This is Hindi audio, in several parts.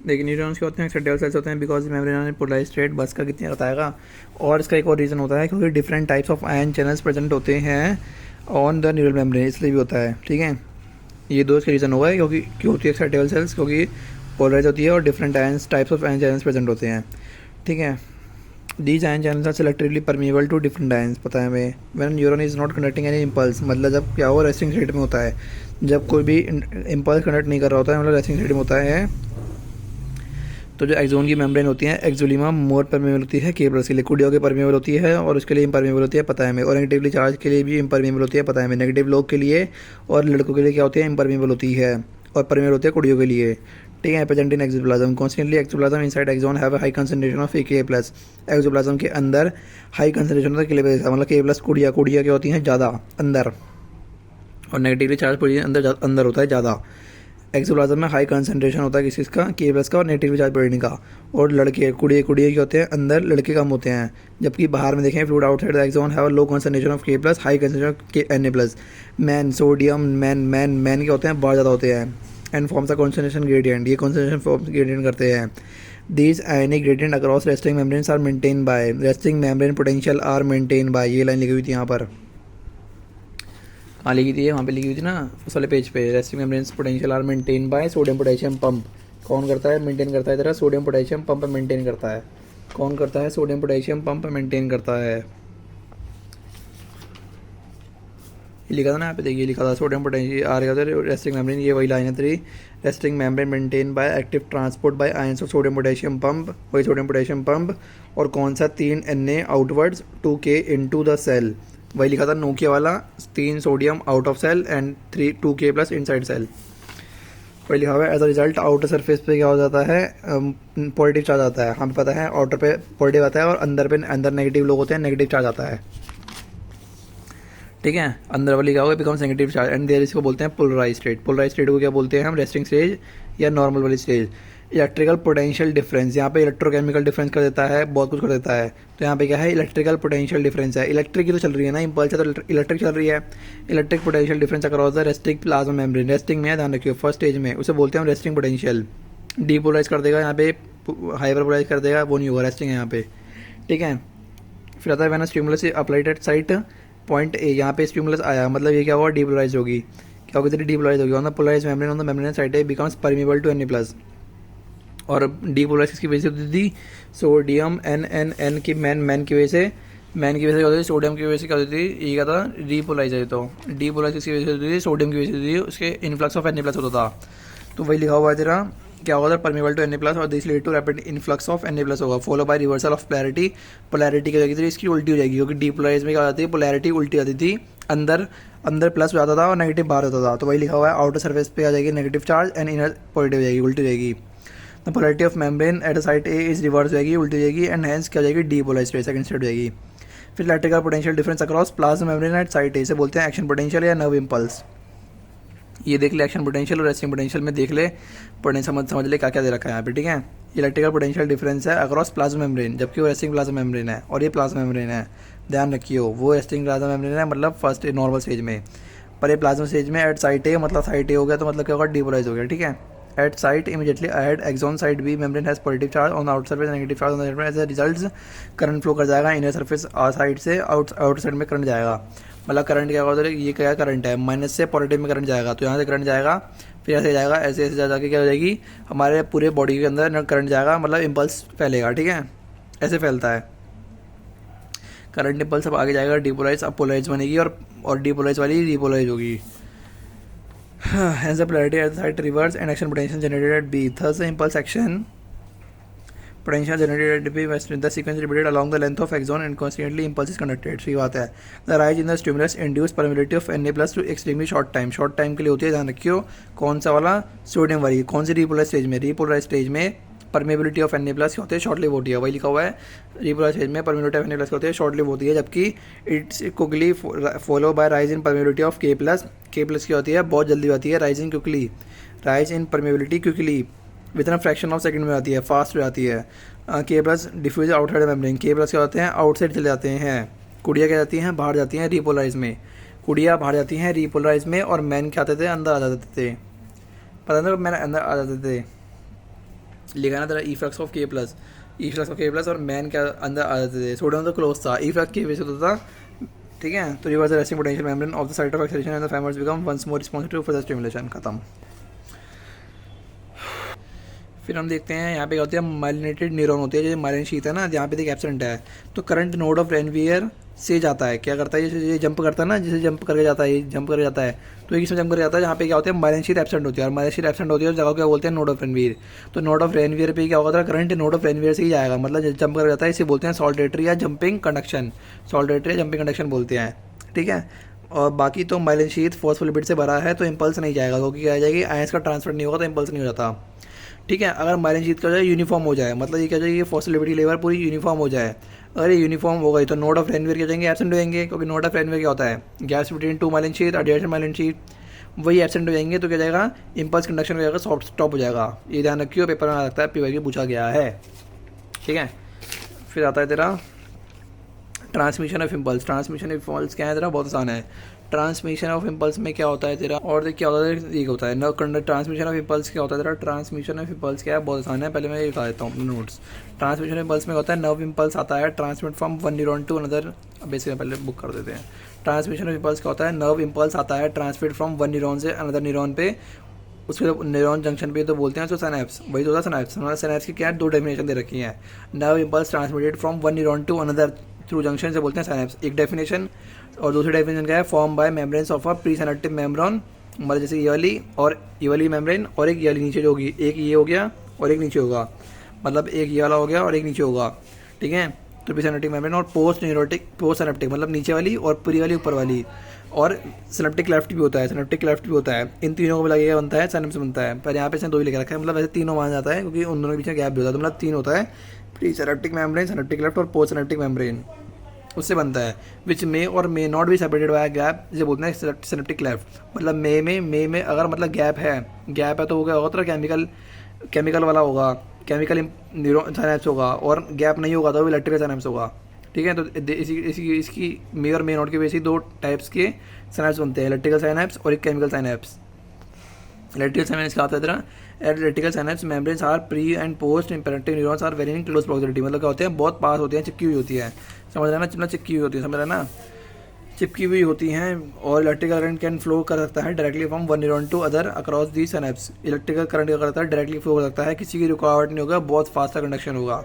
लेकिन न्यूरॉन्स के होते हैं, एक्सेप्टेबल सेल्स होते हैं बिकॉज मेम्ब्रेन पोलराइज स्टेट। बस का कितने बताएगा। और इसका एक और रीज़न होता है क्योंकि different types of ion channels present होते हैं ऑन द न्यूरल मेम्ब्रेन, इसलिए भी होता है। ठीक है, ये दो इसका रीज़न होगा क्योंकि क्यों होती है एक्साइटेबल सेल्स, क्योंकि पोलराइज होती है और different ions types of ion channels present होते हैं। ठीक है, these ion channels are selectively permeable to different ions, पता है हमें। When neuron is not conducting any impulse, मतलब जब क्या हो, रेस्टिंग स्टेट में होता है, जब कोई भी इम्पल्स कंडक्ट नहीं कर रहा होता है, मतलब रेस्टिंग स्टेट में होता है, तो जो एक्सोन की मेम्ब्रेन होती है एक्सोलीमा मोर परमेबल होती है, केबल्स के लिए कुडियो के परमेबल होती है और उसके लिए इम्परमेबल होती है, पता है हमें। और नेगेटिवली चार्ज के लिए भी इम्परमेबल होती है, पता है हमें। नेगेटिव लोग के लिए और लड़कों के लिए क्या होती है, इम्परमेबल होती है, और परमेबल होती है कुडियो के लिए। ठीक है, present in axoplasm constantly, axoplasm inside axon have high concentration of K plus, axoplasm के अंदर हाई कंसंट्रेशन होता है के प्लस, मतलब के प्लस कुडिया कुडिया क्या होती हैं ज़्यादा अंदर, और नेगेटिवली चार्ज प्रोटीन अंदर अंदर होता है ज़्यादा। एक्सोप्लाज्म में हाई कंसंट्रेशन होता है किस का, के प्लस का और नेगेटिव चार्ज प्रोटीन का। और लड़के कुड़िए कुड़िए के होते हैं अंदर, लड़के कम होते हैं, जबकि बाहर में देखें fluid outside the axon have low concentration of K plus, high concentration of K N A plus. मैन सोडियम मैन मैन मैन के होते हैं बहुत ज़्यादा होते हैं, and forms a concentration gradient, ये कॉन्सनट्रेशन फॉर्म्स ग्रेडियंट करते हैं। These ionic gradient across resting membranes are maintain by, resting membrane potential are maintain by, ये लाइन लिखी हुई थी यहाँ पर। हाँ लिखी थी, वहाँ पे लिखी हुई थी ना उस वाले पेज पे, resting membranes potential are maintain by sodium potassium pump. कौन करता है, मेंटेन करता है, इधर सोडियम पोटेशियम पंप मेंटेन करता है। कौन करता है, सोडियम पोटेशियम पंप मेंटेन करता है। ये लिखा था ना यहाँ पे, देखिए लिखा था सोडियम पोटेशियम आ रहा था रेस्टिंग मेम्ब्रेन, ये वही लाइन है तेरी। Resting membrane maintain by active transport by ions of sodium potassium pump, वही सोडियम पोटेशियम पंप। और कौन सा, 3 Na outwards 2K into the cell, वही लिखा था नोकिया वाला, 3 sodium out of cell and 2K plus inside cell, वही लिखा हुआ है। As a result outer surface पे क्या हो जाता है, पॉजिटिव चार्ज आता है, हमें पता है आउटर पे पॉजिटिव आता है और अंदर पे अंदर नेगेटिव लोग होते हैं, नेगेटिव चार्ज आता है। ठीक है, अंदर वाली क्या होगा, becomes negative charge and there, इसको बोलते हैं पोलराइज स्टेट। पोलराइज स्टेट को क्या बोलते हैं हम, रेस्टिंग स्टेज या नॉर्मल वाली स्टेज। इलेक्ट्रिकल पोटेंशियल डिफरेंस, यहाँ पे इलेक्ट्रोकेमिकल डिफरेंस कर देता है, बहुत कुछ कर देता है। तो यहाँ पे क्या है, इलेक्ट्रिकल पोटेंशियल डिफरेंस है, इलेक्ट्रिक की तो चल रही है ना, इम्पल्स है तो इलेक्ट्रिक चल रही है। Electric potential difference across the resting plasma membrane, resting में है, ध्यान रखियो फर्स्ट स्टेज में, उसे बोलते हैं हम रेस्टिंग पोटेंशियल। डीपोलराइज कर देगा यहाँ पे, हाइपरपोलराइज कर देगा, वो नहीं होगा, रेस्टिंग है यहाँ पे। ठीक है, फिर आता है when stimulus applied at site point A, यहाँ पे स्टिमुलस आया, मतलब ये क्या होगा, डीपोलराइज होगी, क्या होगी तेरी, डीपोलराइज होगी on the polarise membrane, on the membrane side A becomes permeable to Na+। और डीपोलराइज किसकी वजह से होती थी, सोडियम एन की मैन की वजह से, मैन की वजह से क्या होती थी, सोडियम की वजह से क्या होती थी, ये क्या था, डीपोलराइज है। तो डीपोलराइज किसकी वजह से होती थी, सोडियम की वजह से होती थी, उसके इन्फ्लक्स ऑफ Na+ होता था। तो वही लिखा हुआ है तेरा, क्या होगा, परमिएबल टू Na+ और this lead to rapid influx of Na+ होगा, follow by reversal of polarity. Polarity क्या जाएगी, इसकी उल्टी हो जाएगी, क्योंकि डीपोलराइज में क्या होती है, पोलैरिटी उल्टी आती थी, अंदर अंदर प्लस जाता था और नेगेटिव बाहर होता था। तो वही लिखा हुआ है, आउटर सर्फेस पे आ जाएगी negative charge and inner positive हो जाएगी, उल्टी रहेगी। The polarity of membrane at site A is reverse हो जाएगी, उल्टी हो जाएगी, एंड हेंस क्या हो जाएगी, डीपोलराइज स्टेट, सेकंड स्टेट हो जाएगी। फिर electrical potential difference across plasma membrane at site A, इसे बोलते हैं एक्शन पोटेंशियल या नर्व इम्पल्स। ये देख ले एक्शन पोटेंशियल और रेस्टिंग पोटेंशियल में देख ले, पोटेंशियल समझ ले क्या क्या दे रखा है यहाँ पे। ठीक है, इलेक्ट्रिकल पोटेंशियल डिफरेंस है अक्रॉस प्लाज्मा मेम्ब्रेन, जबकि वो रेस्टिंग प्लाज्मा मेम्ब्रेन है और ये प्लाज्मा मेम्ब्रेन है, ध्यान रखियो, वो रेस्टिंग प्लाज्मा मेम्ब्रेन है मतलब फर्स्ट नॉर्मल स्टेज में, पर ये प्लाज्मा स्टेज में एट साइट ए, मतलब साइट ए हो गया तो मतलब क्या होगा, डीपोलराइज हो गया। ठीक है, at site immediately ahead axon side B membrane has positive charge on out surface, negative charge on the as a result current flow कर जाएगा इनर सर्फेस साइड से आउट साइड में करंट जाएगा। मतलब करंट क्या होगा, ये क्या करंट है, माइनस से पॉजिटिव में करंट जाएगा, तो यहाँ से करंट जाएगा, फिर ऐसे जाएगा, ऐसे ऐसे जाके क्या हो जाएगी, हमारे पूरे बॉडी के अंदर करंट जाएगा, मतलब इम्पल्स फैलेगा। ठीक है, ऐसे फैलता है करंट इम्पल्स, अब आगे जाएगा डीपोलराइज, अब पोलराइज बनेगी और डीपोलराइज वाली डीपोलराइज होगी। Hence the polarity at the site reverse and action potential generated at B. Thus the impulse action potential generated at B was the sequence repeated along the length of axon and consequently impulse is conducted। सही बात है। The rise in the stimulus induced permeability of Na+ to extremely short time। short time के लिए होती है, ध्यान रखियो, कौन सा वाला, सोडियम वाली, कौन सी रिपोलराइज स्टेज में, रिपोलराइज स्टेज में परमेबिलिटी ऑफ Na+ होते हैं, शॉर्ट लिव होती है, वही लिखा हुआ है, रिपोलराइज स्टेज में परमेबिलिटी ऑफ Na+ होती है, शॉर्ट लिव होती है, जबकि it's quickly follow by rise in permeability of K+ की होती है, बहुत जल्दी आती है, rise in quickly, rise in permeability quickly within fraction of second में आती है, फास्ट हो जाती है। K+ diffuse outside membrane, K+ क्या होते हैं, आउटसाइड चले जाते हैं, कुड़िया क्या जाती हैं, बाहर जाती हैं रिपोलराइज में, कुड़िया बाहर जाती हैं रिपोलराइज में, और मैन क्या आते थे, अंदर आ जाते थे। पता नहीं मैंने अंदर आ जाते थे, लिखा ना तेरा ई flux of K plus, E flux of K plus और मैन के अंदर आ जाते थे, सोडियम तो क्लोज था, ई फ्लक्स के वजह से होता था। ठीक है, तो reverse the resting potential membrane of the site of acceleration and the fibres become once more responsive for the stimulation. खत्म। फिर हम देखते हैं यहाँ पे क्या होती है, माइलिनेटेड न्यूरॉन होती है, जैसे माइलिन शीथ है ना, जहाँ पे देखिए एब्सेंट है, तो करंट नोड ऑफ रेनवियर से जाता है, क्या करता है, जैसे ये जंप करता है ना, जैसे जंप करके जाता है, ये जंप करके जाता है, तो एक इसमें जंप करके जाता है जहाँ पे क्या होता है, माइलिन शीथ एब्सेंट होती है, और माइलिन शीथ एब्सेंट होती है उस जगह को क्या बोलते हैं, नोड ऑफ रेनवियर। तो नोड ऑफ रेनवियर पे क्या होगा, करंट नोड ऑफ रेनवियर से ही जाएगा, मतलब जंप करके जाता है, इसे बोलते हैं सॉलिडेटरी या जंपिंग कंडक्शन, सॉलिडेटरी या जंपिंग कंडक्शन बोलते हैं। ठीक है, और बाकी तो माइलिन शीथ फॉस्फोलिपिड से भरा है तो इम्पल्स नहीं जाएगा, क्योंकि क्या जाएगी, आयंस का ट्रांसफर नहीं होगा तो इम्पल्स नहीं हो जाता। ठीक है, अगर माइलिन शीथ का जो है यूनिफॉर्म हो जाए, मतलब ये क्या जाएगी, फॉस्फोलिपिड लेवल पूरी यूनिफॉर्म हो जाए, अगर ये यूनिफॉर्म हो गई तो नोड ऑफ रेनवियर क्या जाएंगे, एब्सेंट हो जाएंगे, क्योंकि नोड ऑफ रेनवियर क्या होता है, gaps between two myelin sheath, adjacent myelin sheath, वही एब्सेंट हो जाएंगे, तो क्या जाएगा, इम्पल्स कंडक्शन हो जाएगा, सॉफ्ट स्टॉप हो जाएगा। ये ध्यान रखियो, पेपर में आ सकता है, पीवाई पूछा गया है। ठीक है, फिर आता है तेरा transmission of impulse. Transmission of impulse क्या है तेरा, बहुत आसान है। ट्रांसमिशन ऑफ इम्पल्स में क्या होता है तेरा, और देख क्या होता है, ये होता है न ट्रांसमिशन ऑफ इम्पल्स क्या होता है तेरा, ट्रांसमिशन ऑफ इम्पल्स क्या है, बहुत आसान है, पहले मैं ये बता देता हूँ अपने नोट्स। ट्रांसमिशन ऑफ इम्पल्स में होता है, नर्व इम्पल्स आता है transmit from one neuron to another, basically पहले बुक कर देते हैं। ट्रांसमिशन ऑफ इम्पल्स क्या होता है, नर्व इम्पल्स आता है ट्रांसमिट फ्रॉम वन न्यूरॉन से अनदर न्यूरॉन पे, उसके न्यूरॉन जंक्शन पे तो बोलते हैं उसको सिनैप्स, वही तो होता है सिनैप्स। हमारा सिनैप्स की क्या है, दो डेफिनेशन दे रखी है, nerve impulse transmitted from one neuron to another through junction से बोलते हैं सिनैप्स, एक डेफिनेशन। और दूसरी डेफिनेशन क्या है, form by membranes of a pre synaptic membrane, मतलब जैसे ये वाली मेम्ब्रेन और एक ये वाली नीचे जो होगी, एक ये हो गया और एक नीचे होगा, मतलब एक ये वाला हो गया और एक नीचे होगा। ठीक है, तो प्री सिनेप्टिक मेम्ब्रेन और पोस्ट सिनेप्टिक मतलब नीचे वाली और पूरी वाली ऊपर वाली, और सिनेप्टिक लेफ्ट भी होता है, सिनेप्टिक लेफ्ट भी होता है, इन तीनों को लगेगा बनता है सिनेप्स बनता है, पर यहाँ पे इसने दो ही लिखा रखा है, मतलब वैसे तीनों माना जाता है क्योंकि उन दोनों के बीच में गैप भी होता है, तो मतलब तीन होता है, pre synaptic membrane, synaptic left और पोस्ट सिनेप्टिक मेम्ब्रेन, उससे बनता है, विच मे और may not be separated by gap, जिसे बोलते हैं सिनेप्टिक लेफ्ट। मतलब मे में अगर मतलब गैप है तो वो क्या होगा तेरा, केमिकल वाला होगा, केमिकल न्यूरॉन साइनेप्स होगा, और गैप नहीं होगा तो वो इलेक्ट्रिकल साइनेप्स होगा। ठीक है, तो इसकी मे और मे नॉट के वजह से दो टाइप्स के साइनेप्स बनते हैं, इलेक्ट्रिकल साइनेप्स और एक केमिकल साइनेप्स। इलेक्ट्रिकल साइनेप्स क्या होता है तेरा, electrical synapse membranes are pre and post imperative neurons are very in close proximity, मतलब क्या होते हैं, बहुत पास होती हैं, चिपकी हुई होती है, समझ रहे ना, चिपकी हुई होती है, समझ रहे ना, चिपकी हुई होती हैं। और इलेक्ट्रिकल करंट कैन फ्लो कर सकता है directly from one neuron to other across the synapse, electrical current क्या करता है, डायरेक्टली फ्लो कर सकता है, किसी की रुकावट नहीं होगा, बहुत फास्ट कंडक्शन होगा,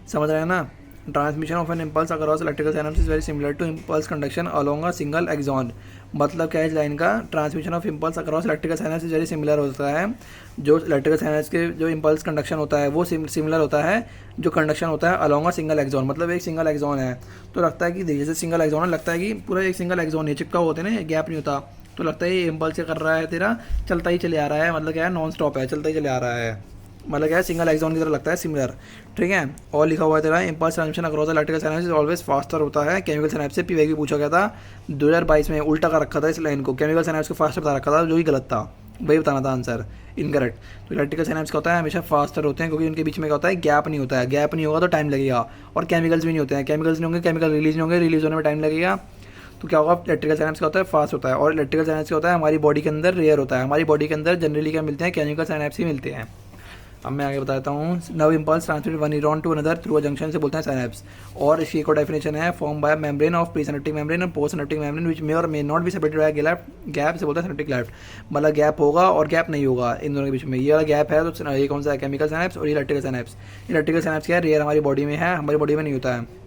समझ रहे हैं ना। Transmission of an impulse across electrical synapse is very similar to impulse conduction along a single axon, मतलब क्या है इस लाइन का, transmission of impulse across electrical synapse is very similar होता है, जो इलेक्ट्रिकल सिनैप्स के जो इम्पल्स कंडक्शन होता है वो सिमिलर होता है जो कंडक्शन होता है अलोंग अ सिंगल एक्सॉन, मतलब एक सिंगल एक्सॉन है, तो लगता है कि जैसे सिंगल एक्सॉन है, लगता है कि पूरा एक सिंगल एक्सॉन है, चिपका होते हैं ना, गैप नहीं होता, तो लगता है ये इम्पल्स क्या कर रहा है तेरा, चलता ही चले आ रहा है, मतलब क्या है, नॉन स्टॉप है, चलता ही चले आ रहा है, मतलब क्या है, सिंगल एक्सॉन की तरह लगता है, सिमिलर। ठीक है, और लिखा हुआ है तेरा, impulse transmission across electrical synapse is always faster होता है केमिकल सिनैप्स से, पीवाई पूछा गया था 2022 में, उल्टा कर रखा था इस लाइन को, केमिकल सिनैप्स को फास्टर बता रखा था, जो ही गलत था, वही बताना था आंसर, इनकरेक्ट। तो इलेक्ट्रिकल सिनैप्स क्या होता है, हमेशा फास्टर होते हैं, क्योंकि उनके बीच में क्या होता है, गैप नहीं होता है, गैप नहीं होगा तो टाइम लगेगा, और केमिकल्स भी नहीं होते हैं, केमिकल्स नहीं होंगे, केमिकल रिलीज नहीं होंगे, रिलीज होने में टाइम लगेगा, तो क्या होगा, इलेक्ट्रिकल सिनैप्स क्या होता है, फास्ट होता है। और इलेक्ट्रिकल सिनैप्स क्या होता है, हमारी बॉडी के अंदर रेयर होता है, हमारी बॉडी के अंदर जनरली क्या मिलते हैं, केमिकल सिनैप्स ही मिलते हैं। अब मैं आगे बताता हूँ, nerve impulse transmit one neuron to another through a junction से बोलते हैं सिनैप्स, और इसकी एक और डेफिनेशन है, form by membrane of pre synaptic membrane और पोस्ट सिनेप्टिक मेम्ब्रेन विच मे और may not be separated by gap से बोलते हैं सिनेप्टिक लेफ्ट, मतलब गैप होगा और गैप नहीं होगा इन दोनों के बीच में, ये वाला गैप है तो ये कौन सा है, केमिकल सिनैप्स, और ये इलेक्ट्रिकल सिनैप्स। इलेक्ट्रिकल सिनैप्स क्या है, रेयर हमारी बॉडी में है, हमारी बॉडी में नहीं होता है।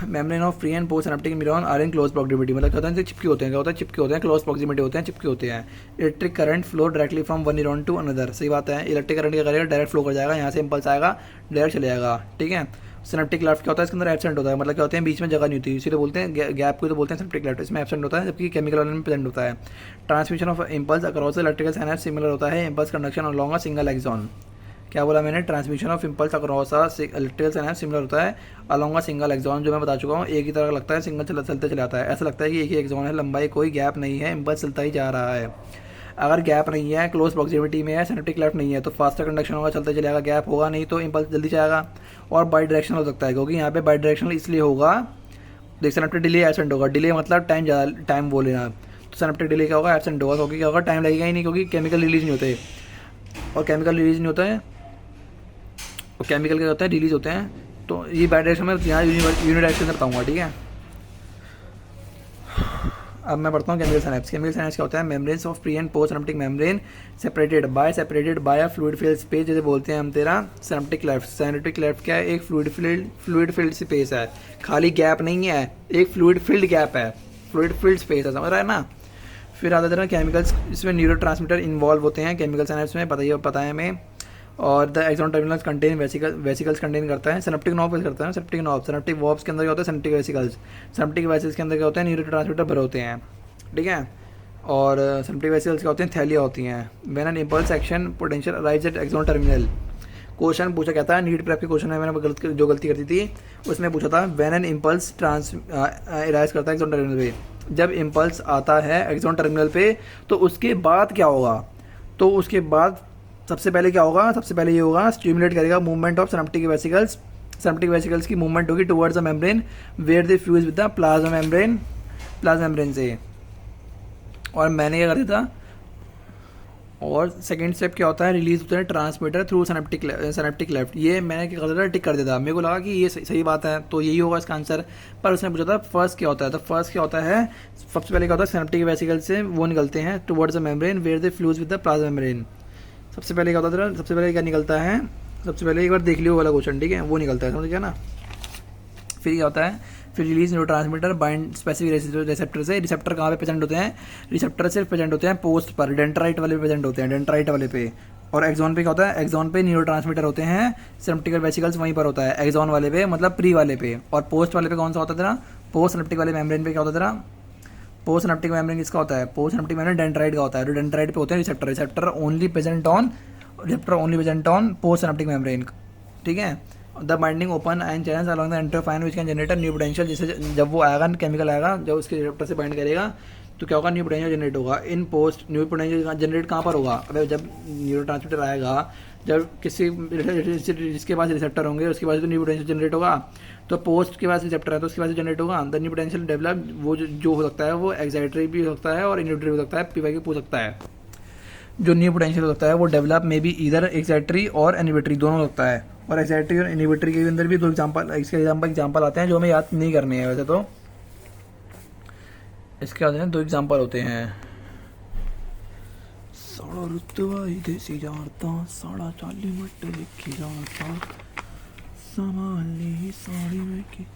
Membrane of pre and post synaptic neuron are in close proximity, मतलब कहते हैं चिपके होते हैं, क्या होता है, चिपके होते हैं, क्लोज प्रॉक्सिमिटी होते हैं, चिपके होते हैं। Electric current flow directly from one neuron to another, सही बात है, इलेक्ट्रिक करंट क्या करेगा, डायरेक्ट फ्लो कर जाएगा, यहाँ से इम्पल्स आएगा डायरेक्ट चले जाएगा। ठीक है, सिनेप्टिक लेफ्ट क्या होता है, इसके अंदर एब्सेंट होता है, मतलब क्या होते हैं, बीच में जगह नहीं होती, इसीलिए बोलते हैं गैप को तो बोलते हैं सिनेप्टिक लेफ्ट, इसमें एब्सेंट होता है, जबकि केमिकल वाले में प्रेजेंट होता है। Transmission of impulse across electrical synapse similar होता है impulse conduction along a single axon, क्या बोला मैंने, transmission of impulse across electrical synapse similar होता है अलोंग अ सिंगल एक्सॉन, जो मैं बता चुका हूँ, एक ही तरह का लगता है, सिंगल चलते चले आता है, ऐसा लगता है कि एक ही एक्सॉन है, लंबाई कोई गैप नहीं है, इम्पल्स चलता ही जा रहा है। अगर गैप नहीं है, क्लोज प्रॉक्सिमिटी में है, सिनेप्टिक लेफ्ट नहीं है, तो फास्टर कंडक्शन होगा, चलते चलेगा, गैप होगा नहीं तो इम्पल्स जल्दी जाएगा। और बाई डायरेक्शनल हो सकता है, क्योंकि यहाँ पे बाई डायरेक्शनल इसलिए होगा, देख सिनेप्टिक डिले एब्सेंट होगा, डिले मतलब टाइम बोल लेना, तो सिनेप्टिक डिले क्या होगा, एब्सेंट होगा, क्योंकि क्या होगा, टाइम लगेगा ही नहीं, क्योंकि केमिकल रिलीज नहीं होते, और केमिकल रिलीज नहीं होता है, और केमिकल क्या होता है, रिलीज होते हैं। तो ये बाई डायरेक्शन में यहाँ यूनिडायरेक्शन में बताऊँगा, ठीक है। अब मैं पढ़ता हूँ केमिकल साइनेप्स। केमिकल साइनेप्स क्या होता है, membranes of pre and post synaptic membrane separated by a fluid filled space, जैसे बोलते हैं हम तेरा सिनेप्टिक लेफ्ट। सिनेप्टिक लेफ्ट क्या है, एक फ्लूइड फिल्ड स्पेस है, खाली गैप नहीं है, एक फ्लूइड फिल्ड गैप है, फ्लूइड फिल्ड स्पेस है, समझ रहा है ना। फिर आता है केमिकल्स, इसमें न्यूरोट्रांसमीटर इन्वॉल्व होते हैं केमिकल साइनेप्स में, पता है हमें। और the axon terminals contain vesicles contain करता है। सिनेप्टिक नॉब करता है, सिनेप्टिक नॉब, सिनेप्टिक वॉब्स के अंदर क्या होता है, सिनेप्टिक वेसिकल्स, सिनेप्टिक वेसिकल्स के अंदर क्या होता है, न्यूरोट्रांसमीटर भरे होते हैं, ठीक है। और सिनेप्टिक वेसिकल्स क्या होते हैं, थैलिया होती हैं। When an impulse action potential arise at axon terminal, question पूछा कहता है, नीट प्रेप के क्वेश्चन में मैंने जो गलती करती थी उसमें पूछा था, व्हेन एन इम्पल्स अराइज करता है एक्सॉन टर्मिनल पे, जब इम्पल्स आता है एक्सॉन टर्मिनल पे तो उसके बाद क्या होगा, तो उसके बाद सबसे पहले क्या होगा, सबसे पहले ये होगा, स्टिमुलेट करेगा movement of synaptic vesicles, synaptic vesicles की मूवमेंट होगी towards the membrane where they fuse with the plasma membrane से। और मैंने क्या कर दिया था, और सेकंड स्टेप क्या होता है, रिलीज होता है ट्रांसमीटर थ्रू सिनेप्टिक लेफ्ट। ये मैंने क्या कर दिया था, टिक कर दिया था, मेरे को लगा कि ये सही बात है, तो यही होगा इसका आंसर। पर उसने पूछा था फर्स्ट क्या होता है, तो फर्स्ट क्या होता है, सबसे पहले क्या होता है, सिनेप्टिक वेसिकल से वो निकलते हैं towards the membrane where they fuse with the plasma membrane. सबसे पहले क्या होता था, सबसे पहले क्या निकलता है, सबसे पहले एक बार देख लियो वाला क्वेश्चन, ठीक है, वो निकलता है, समझ गया ना। फिर क्या होता है, फिर release neurotransmitter bind specific receptor से। रिसेप्टर कहाँ पे प्रेजेंट होते हैं, रिसेप्टर सिर्फ प्रेजेंट होते हैं पोस्ट पर, डेंड्राइट वाले पे प्रेजेंट होते हैं, डेंड्राइट वाले पे। और एक्सॉन पे क्या होता है, एक्सॉन पे न्यूरोट्रांसमीटर होते हैं, सिनेप्टिक वेसिकल्स वहीं पर होता है, एक्सॉन वाले पे मतलब प्री वाले पे। और पोस्ट वाले पे कौन सा होता है तेरा, पोस्ट सिनेप्टिक वाले मेम्ब्रेन पे क्या होता है तेरा, पोस्ट सिनेप्टिक मेम्ब्रेन किसका होता है, पोस्ट सिनेप्टिक मेम्ब्रेन डेंड्राइट का होता है, तो डेंड्राइट पे होते हैं receptor only present on post synaptic membrane, ठीक है। The binding open and channels along the एंटरफाइन which can generate new potential, जैसे जब वो आएगा केमिकल आएगा, जब उसके रिसेप्टर से बाइंड करेगा तो क्या होगा, न्यू पोटेंशियल जनरेट होगा। इन पोस्ट न्यू पोटेंशियल जनरेट कहाँ पर होगा, अबे जब न्यूरोट्रांसमीटर आएगा, जब किसी जिसके पास रिसेप्टर होंगे उसके पास तो न्यू पोटेंशियल जनरेट होगा, तो पोस्ट के पास रिसेप्टर है तो उसके पास जनरेट होगा। द न्यू पोटेंशियल डेवलप, वो जो हो सकता है वो एक्साइटरी भी हो सकता है और इन्हिबिटरी हो सकता है, पीवाई पूछ सकता है। जो न्यू पोटेंशियल होता है वो डेवलप में भी इधर एक्साइटरी और इन्हिबिटरी दोनों होता है। और एक्साइटरी और इन्हिबिटरी के अंदर भी दो एग्जांपल आते हैं जो हमें याद नहीं करने हैं वैसे, तो इसके आते हैं दो एग्जांपल होते हैं। साड़ा रुतबा ही देसी जानता, साड़ा 40 मट्टे लिखी जानता, संभाली साड़ी में की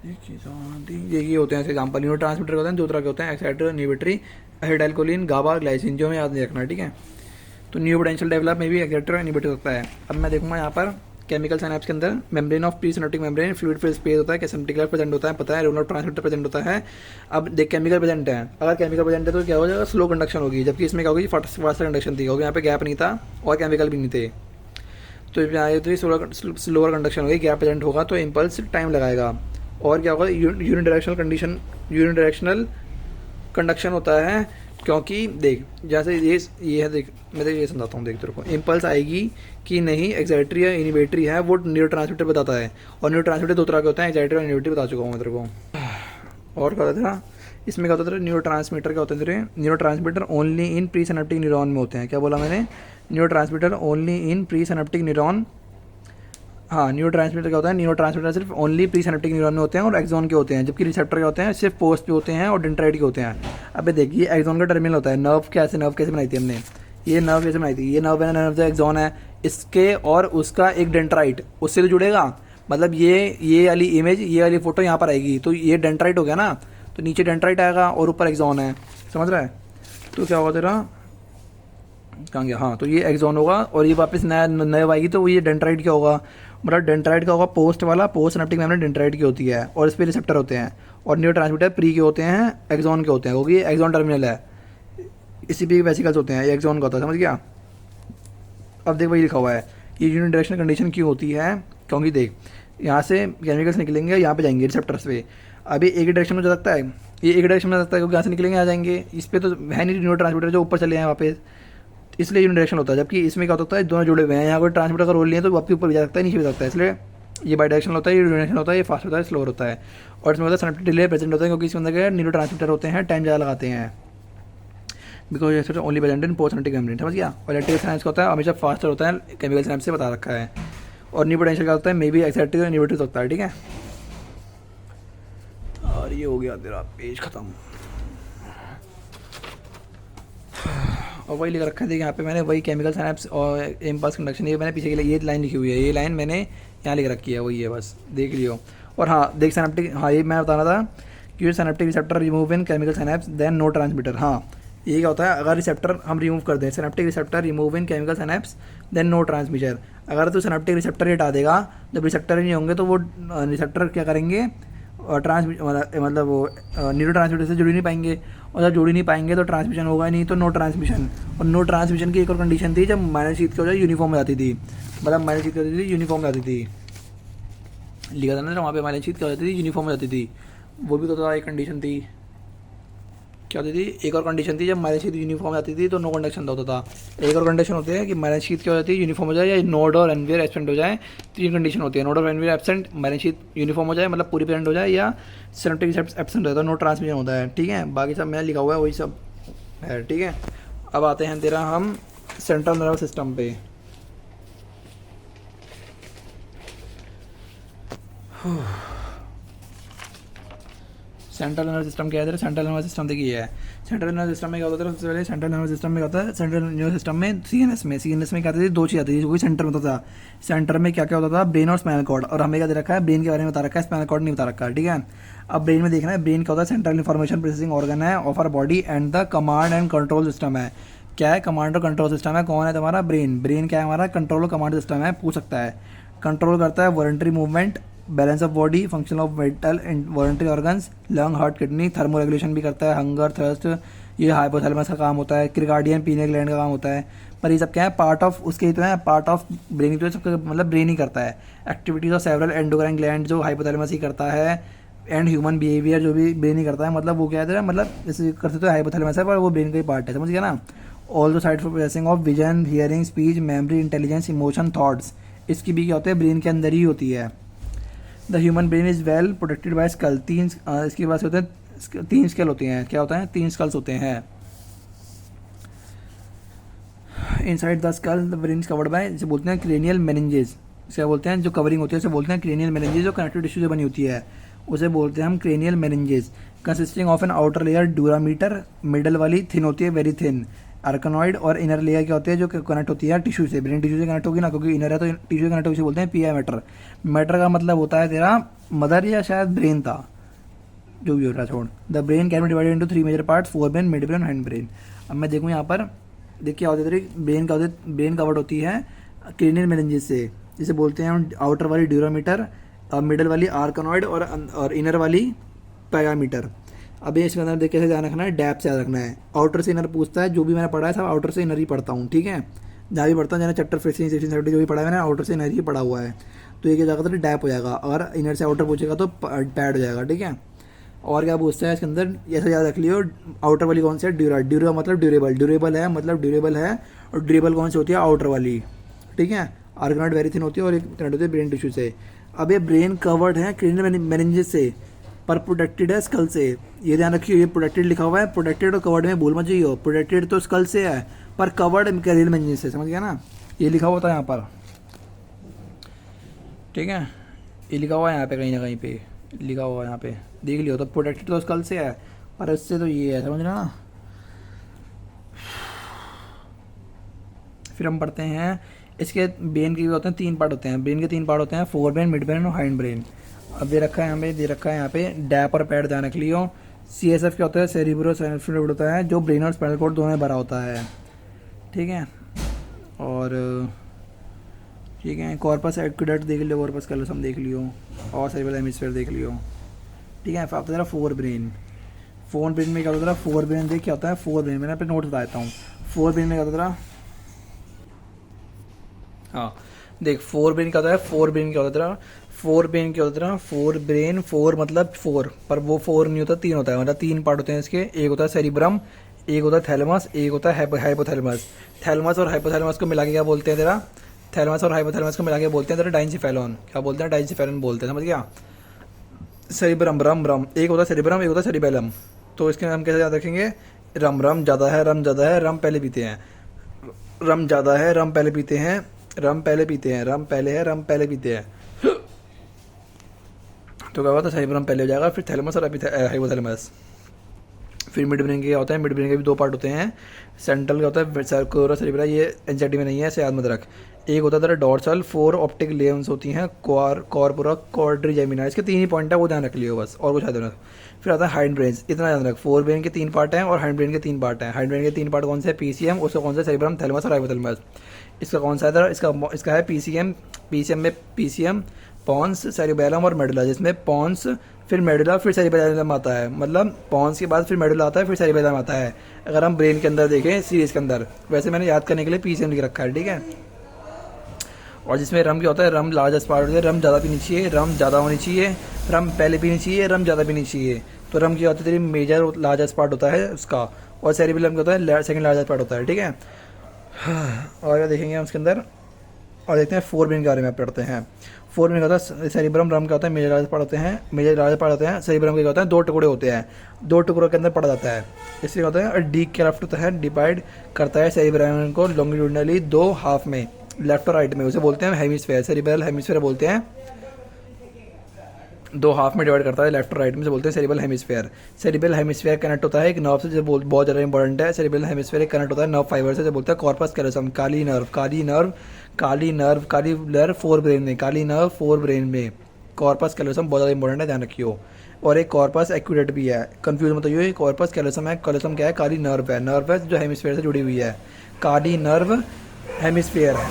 देखी जानती, ये होते हैं ऐसे एग्जांपल। न्यूरोट्रांसमीटर होते हैं दो तरह के होते हैं, एक्साइटरी और इन्हिबिटरी, एसिटाइलकोलिन, गाबा, ग्लाइसिन, जो हमें याद नहीं रखना, ठीक है। तो न्यू पोटेंशियल डेवलप में भी एक्साइटर और इन्हिबिटर होता है। अब मैं देखूंगा यहाँ पर केमिकल साइनेप्स के अंदर membrane of pre synaptic membrane, fluid filled space होता है, सिनेप्टिक प्रेजेंट होता है, पता है, न्यूरोट्रांसमीटर प्रेजेंट होता है। अब देख केमिकल प्रेजेंट है, अगर केमिकल प्रेजेंट है तो क्या हो जाएगा, स्लो कंडक्शन होगी, जबकि इसमें क्या होगी, फास्ट कंडक्शन थी, क्योंकि यहाँ पे गैप नहीं था और केमिकल भी नहीं थे, तो यहाँ स्लोअर कंडक्शन होगी, गैप प्रेजेंट होगा तो इम्पल्स टाइम लगाएगा। और क्या होगा, यूनिडायरेक्शनल कंडक्शन होता है, क्योंकि देख जैसे ये है, देख मैं तो ये समझाता हूँ, देख तेरे को इम्पल्स आएगी कि नहीं, एक्साइटरी या इन्हिबिटरी है वो न्यूरोट्रांसमीटर बताता है। और न्यूरोट्रांसमीटर दो तरह के होते हैं, एक्साइटरी और इन्हिबिटरी बता चुका हूँ मैं तेरे को। और क्या होता था इसमें, क्या होता था, न्यूरोट्रांसमीटर क्या होते हैं तेरे, neurotransmitter only in pre synaptic neuron में होते हैं। क्या बोला मैंने, neurotransmitter only in pre synaptic neuron, हाँ न्यूरोट्रांसमीटर क्या होता है, न्यूरोट्रांसमीटर सिर्फ ओनली प्री सिनेप्टिक न्यूरॉन में होते हैं और एक्सॉन के होते हैं, जबकि रिसेप्टर क्या होते हैं, सिर्फ पोस्ट पे होते हैं और डेंड्राइट के होते हैं। अबे देखिए एक्सॉन का टर्मिनल होता है, नर्व कैसे बनाई थी हमने, ये नर्व कैसे बनाई थी, ये नर्व एक्सॉन है, इसके और उसका एक डेंड्राइट उससे तो जुड़ेगा, मतलब ये वाली इमेज, ये वाली फोटो यहाँ पर आएगी, तो ये डेंड्राइट हो गया ना, तो नीचे डेंड्राइट आएगा और ऊपर एक्सॉन है, समझ रहा है। तो क्या होगा तेरा, कहाँ गया, हाँ, तो ये एक्सॉन होगा और ये वापस नया आएगी, तो ये डेंड्राइट क्या होगा, मतलब डेंड्राइट का होगा पोस्ट वाला, पोस्ट सिनेप्टिक मेम्ब्रेन डेंड्राइट की होती है और इस पर रिसेप्टर होते हैं। और न्यूरोट्रांसमीटर प्री के होते हैं, एक्सॉन के होते हैं, क्योंकि एक्सॉन टर्मिनल है, इसी पे वेसिकल्स होते हैं, ये एक्सॉन का होता है, समझ गया। अब देख वही लिखा हुआ है, ये यूनिडायरेक्शनल कंडीशन क्यों होती है, क्योंकि देख यहाँ से केमिकल्स निकलेंगे, यहाँ पे जाएंगे रिसेप्टर्स पे, अभी एक ही डायरेक्शन में जा सकता है, ये एक डायरेक्शन में जा सकता है, क्योंकि यहाँ से निकलेंगे आ जाएंगे, इस पर तो है नहीं न्यूरोट्रांसमीटर जो ऊपर चले हैं वापस, इसलिए यूनिडायरेक्शन होता है। जबकि इसमें क्या होता है, दोनों जुड़े हुए हैं, यहाँ कोई ट्रांसमीटर का रोल नहीं है तो वापस ऊपर भी जा सकता है, नीचे भी जा सकता है, इसलिए ये बाई डायरेक्शनल होता है, ये यूनिडायरेक्शनल होता है, ये फास्ट होता है, स्लोअर होता है। और इसमें होता है सिनेप्टिक डिले प्रेजेंट होता है क्योंकि इसके अंदर क्या न्यूरो ट्रांसमीटर होते हैं, टाइम ज़्यादा लगाते हैं, because only present in post synaptic membrane, समझ गया। और इलेक्ट्रिकल साइंस का होता है हमेशा फास्टर होता है, केमिकल साइंस से बता रखा है। और न्यू पोटेंशियल का होता है मे बी एक्साइटिव और इनवर्टिव होता है, ठीक है। और ये हो गया तेरा पेज खत्म। और वही लिख रखा है, देखिए यहाँ पे मैंने वही केमिकल साइंस और इम्पल्स कंडक्शन, ये मैंने पीछे के लिए ये लाइन लिखी हुई है, ये लाइन मैंने यहाँ लिख रखी है, वही है, बस देख लियो। और हाँ देख सिनेप्टिक, हाँ ये मैं बता रहा था कि synaptic receptor remove in chemical synapse then no transmitter. हाँ ये क्या होता है, अगर रिसेप्टर हम रिमूव कर दें, synaptic receptor remove in chemical synapse then no transmitter, अगर तो सिनेप्टिक रिसेप्टर हटा देगा, जब रिसेप्टर ही नहीं होंगे तो वो रिसेप्टर क्या करेंगे, मतलब वो न्यूरो ट्रांसमीटर से जुड़ ही नहीं पाएंगे, और जब जुड़ ही नहीं पाएंगे तो ट्रांसमिशन होगा नहीं, तो नो ट्रांसमिशन। और नो ट्रांसमिशन की एक और कंडीशन थी जब माइनस शीट की वजह यूनिफॉर्म हो जाती थी, मतलब माइनस शीट की वजह से यूनिफॉर्म हो जाती थी, लिखा था ना वहाँ पे माइनस शीट क्या हो जाती थी, यूनिफॉर्म हो जाती थी, वो भी तो था एक कंडीशन थी, क्या होती थी, एक और कंडीशन थी जब माइनस शीट यूनिफॉर्म हो जाती थी तो नो कंडक्शन होता था। एक और कंडीशन होती है कि माइनस शीट क्या हो जाती है, यूनिफॉर्म हो जाए, या नोड और एनवीआर एब्सेंट हो जाए, तीन कंडीशन होती है, नोड और NVR absent, minus sheet uniform हो जाए मतलब पूरी प्रेजेंट हो जाए, या सिनेप्टिक एब्सेंट होता है, नो ट्रांसमिशन होता है, ठीक है। बाकी सब मैंने लिखा हुआ है वही सब है, ठीक है। अब आते हैं तेरा हम सेंट्रल नर्वस सिस्टम पे। सेंट्रल नर्वस सिस्टम क्या है, सेंट्रल नर्वस सिस्टम देखिए है, सेंट्रल नर्वस सिस्टम में क्या होता है, सबसे पहले सेंट्रल नर्वस सिस्टम में क्या होता है, सेंट्रल नर्वस सिस्टम में सीएनएस में क्या आती थी, दो चीज़ आती थी, जो कि सेंटर में होता था। सेंटर में क्या क्या होता था, ब्रेन और स्पाइनल कॉर्ड, और हमें क्या दे रखा है, ब्रेन के बारे में बता रखा है, स्पाइनल कॉर्ड नहीं बता रखा है, ठीक है। अब ब्रेन में देखना है, ब्रेन क्या होता है, सेंट्रल इन्फॉर्मेशन प्रोसेसिंग ऑर्गन है of our body and the command and control system है। क्या है, कमांड और कंट्रोल सिस्टम है, कौन है तुम्हारा, ब्रेन। ब्रेन क्या है हमारा, कंट्रोल और कमांड सिस्टम है, पूछ सकता है। कंट्रोल करता है voluntary movement, balance of body, function of mental and voluntary organs, lung, heart, kidney, thermo regulation भी करता है, हंगर, थर्स्ट, ये हाइपोथैलेमस का काम होता है, क्रिकार्डियन पीने ग्लैंड का काम होता है। पर ये सब क्या है, पार्ट ऑफ उसके तो है, पार्ट ऑफ ब्रेन तो सबका मतलब ब्रेन ही करता है। Activities of several endocrine gland जो हाइपोथैलेमस ही करता है, एंड ह्यूमन बिहेवियर जो भी ब्रेन ही करता है, मतलब वो क्या है, मतलब जैसे करते तो हाइपोथैलेमस है पर वो ब्रेन का ही पार्ट है, समझ गया ना। All the side for processing of vision, hearing, speech, memory, intelligence, emotion, thoughts, इसकी भी क्या होते हैं, ब्रेन के अंदर ही होती है। The human brain is well protected by skull, तीन इसके पास होते हैं, तीन स्केल होते हैं, क्या होता है, तीन स्कल्स होते हैं। Inside the skull the brain is covered by, इसे बोलते हैं क्रेनियल मेनिंजेस, इसे बोलते हैं जो कवरिंग होती है उसे बोलते हैं क्रेनियल मेनिंजेस, जो कनेक्टिव टिश्यू से बनी होती है उसे बोलते हैं हम cranial meninges. Consisting of an outer layer dura mater, middle वाली थिन होती है, वेरी थिन आर्कनॉइड, और इनर लेयर क्या होती है जो कनेक्ट होती है टिश्यू से, ब्रेन टिश्यू से कनेक्ट होगी ना, क्योंकि इनर है तो टिश्यू से कनेक्ट होगी, बोलते हैं पीआई मैटर। मैटर का मतलब होता है तेरा मदर या शायद ब्रेन था, जो भी हो रहा है छोड़। The brain can be divided into three major parts, forebrain, midbrain, hindbrain. अब मैं देखूँ यहाँ पर, देखिए क्या होती है, ब्रेन का होती, ब्रेन कवर्ड होती है क्रेनियल मेनिंजेस से, जिसे बोलते हैं हम आउटर वाली ड्यूरामीटर, मिडल वाली आर्कनॉइड, और इनर वाली पैरामीटर। अभी इसके अंदर देख कैसे ध्यान रखना है, डैप से याद रखना है, आउटर से इनर पूछता है, जो भी मैंने पढ़ा है सब आउटर से इनर ही पढ़ता हूँ, ठीक है। जहाँ भी पढ़ता हूँ, जैसे चैप्टर 15, 16, 17 जो भी पढ़ा है मैंने आउटर से इनर ही पढ़ा हुआ है, तो ये क्या जाएगा तो डैप हो जाएगा, अगर इनर से आउटर पूछेगा तो पैड हो जाएगा, ठीक है। और क्या पूछता है इसके अंदर, ऐसा याद रख लियो, आउटर वाली कौन सी है, ड्यूरा मतलब ड्यूरेबल, ड्यूरेबल है मतलब ड्यूरेबल है, और ड्यूरेबल कौन सी होती है, आउटर वाली, ठीक है। आर्गनॉइड वेरी थिन होती है, और एक कनेक्ट होती है ब्रेन टिश्यू से। अब ये ब्रेन कवर्ड है क्रेनियल मेनिंजेस से, पर प्रोटेक्टेड है स्कल से, ये ध्यान रखिए, ये प्रोटेक्टेड लिखा हुआ है, प्रोटेक्टेड और कवर्ड में भूल मत जाइए, प्रोटेक्टेड तो स्कल से है पर कवर्ड क्रेनियल मेनिंजेस से, समझ गया ना, ये लिखा हुआ था यहाँ पर, ठीक है, ये लिखा हुआ है यहाँ पे, कहीं ना कहीं पे लिखा हुआ है यहाँ पे, देख लियो, तो प्रोटेक्टेड तो स्कल से है पर इससे तो ये है, समझ रहे ना। फिर हम पढ़ते हैं इसके ब्रेन के भी होते हैं, तीन पार्ट होते हैं, ब्रेन के तीन पार्ट होते हैं, फोर ब्रेन, मिड ब्रेन और हाइंड ब्रेन। अब दे रखा है यहाँ पे, दे रखा है यहाँ पे डैप और पैड, ध्यान रख लियो। CSF क्या होता है, सेरिब्रो स्पाइनल फ्लूइड होता है, जो ब्रेन और स्पाइनल कॉर्ड दोनों में भरा होता है, ठीक है। और ठीक है, कॉर्पस एक्विडक्ट देख लियो, कॉर्पस कैलोसम देख लियो, और सेरिब्रल हेमिस्फीयर देख लियो, ठीक है। फिर आता है फोर ब्रेन, फोर ब्रेन में क्या होता है, फोर ब्रेन देख क्या होता है, फोर ब्रेन मैंने अपने नोट बता देता हूँ, फोर ब्रेन में क्या होता है, हाँ देख फोर ब्रेन क्या होता है, फोर ब्रेन क्या होता है, फोर ब्रेन क्या होता है, फोर ब्रेन, फोर मतलब फोर, पर वो फोर नहीं होता, तीन होता है, मतलब तीन पार्ट होते हैं इसके, एक होता है सेरिब्रम, एक होता है थैलेमस, एक होता है हाइपोथैलेमस। थैलेमस और हाइपोथैलेमस को मिला के क्या बोलते हैं तेरा, थैलेमस और हाइपोथैलेमस को मिला के बोलते हैं तेरा डाइनसेफेलॉन। क्या बोलते हैं? डाइनसेफेलॉन बोलते हैं, समझ गया। सेरिब्रम, रम रम, एक होता है सेरिब्रम, एक होता है सेरिबेलम। तो इसके नाम कैसे याद रखेंगे? रम रम ज़्यादा है, रम ज़्यादा है, रम पहले पीते हैं। रम ज़्यादा है, रम पहले पीते हैं, रम पहले पीते हैं, रम पहले है, रम पहले पीते हैं। तो क्या होता है? सेरिब्रम पहले हो जाएगा, फिर थैलेमस और हाइपोथैलेमस। फिर मिड ब्रेन के क्या होता है? मिड ब्रेन के भी दो पार्ट होते हैं। सेंट्रल का होता है सर्कुलर सेरिब्रा, ये एनसीईआरटी में नहीं है, ऐसे याद मत रख। एक होता है तेरा डॉर्सल, 4 ऑप्टिक लेंस होती हैं, कॉर्पोरा, क्वाड्रिजेमिना, इसके 3 ही पॉइंट है, वो ध्यान रख लियो बस, और कुछ याद रख। फिर आता है हाइंड ब्रेन, इतना याद रख, 4 ब्रेन के 3 पार्ट हैं और हाइंड ब्रेन के 3 पार्ट हैं। हाइंड ब्रेन के 3 पार्ट कौन से हैं? पीसीएम, उसका कौन सा? सेरिब्रम, थैलेमस और हाइपोथैलेमस। इसका कौन सा है? इसका है पीसीएम। पीसीएम में पीसीएम, पॉन्स, सेरिबेलम और मेडुला, जिसमें पॉन्स, फिर मेडुला, फिर सेरिबेलम आता है। मतलब पॉन्स के बाद फिर मेडुला आता है, फिर सेरिबेलम आता है। अगर हम ब्रेन के अंदर देखें सीरीज के अंदर, वैसे मैंने याद करने के लिए पीसीएम लिख रखा है, ठीक है। और जिसमें रम क्या होता है? रम लार्जेस्ट पार्ट होता है, रम ज़्यादा पीनी चाहिए, रम ज़्यादा होनी चाहिए, रम पहले पीनी चाहिए, रम ज़्यादा पीनी चाहिए। तो रम क्या होता है? तेरी मेजर लार्जेस्ट पार्ट होता है उसका, और सेरिबेलम क्या होता है? सेकंड लार्जेस्ट पार्ट होता है, ठीक है। और क्या देखेंगे हम उसके अंदर, और देखते हैं 4 ब्रेन के बारे में पढ़ते हैं। 4 ब्रेन का होता है सेरिब्रम, रम का होता है मेजर लार्ज पार्ट होते हैं, मेजर लार्ज पार्ट होते हैं। सेरिब्रम के क्या होता है? 2 टुकड़े होते हैं, 2 टुकड़ों के अंदर पड़ा जाता है। इसलिए होता है डी क्राफ्ट होता है, डिवाइड करता है सेरिब्रम को लॉन्गिट्यूडनली 2 हाफ में, लेफ्ट और राइट में, उसे बोलते हैं हेमिस्फेयर, सेरिब्रल हेमिस्फेयर बोलते हैं। 2 हाफ में डिवाइड करता है लेफ्ट और राइट में, से बोलते हैं cerebral hemisphere. Cerebral hemisphere connect होता है एक नर्व से, जो बहुत ज़्यादा इंपॉर्टेंट है। सेरिब्रल हेमिस्फेयर कनेक्ट होता है नर्व फाइबर से, जो बोलते हैं कॉर्पस कैलोसम, काली नर्व, काली नर्व, काली नर्व, काली नर्व 4 ब्रेन में, काली नर्व 4 ब्रेन में। कॉर्पस कैलोसम बहुत ज़्यादा इंपॉर्टेंट है, ध्यान रखियो। और एक कॉर्पस एक्यूरेट भी है, कंफ्यूज मत होइए। कॉर्पस कैलोसम है, कैलोसम क्या है? काली नर्व है, नर्व है जो हेमिस्फेयर से जुड़ी हुई है। काली नर्व हेमिस्फेयर है,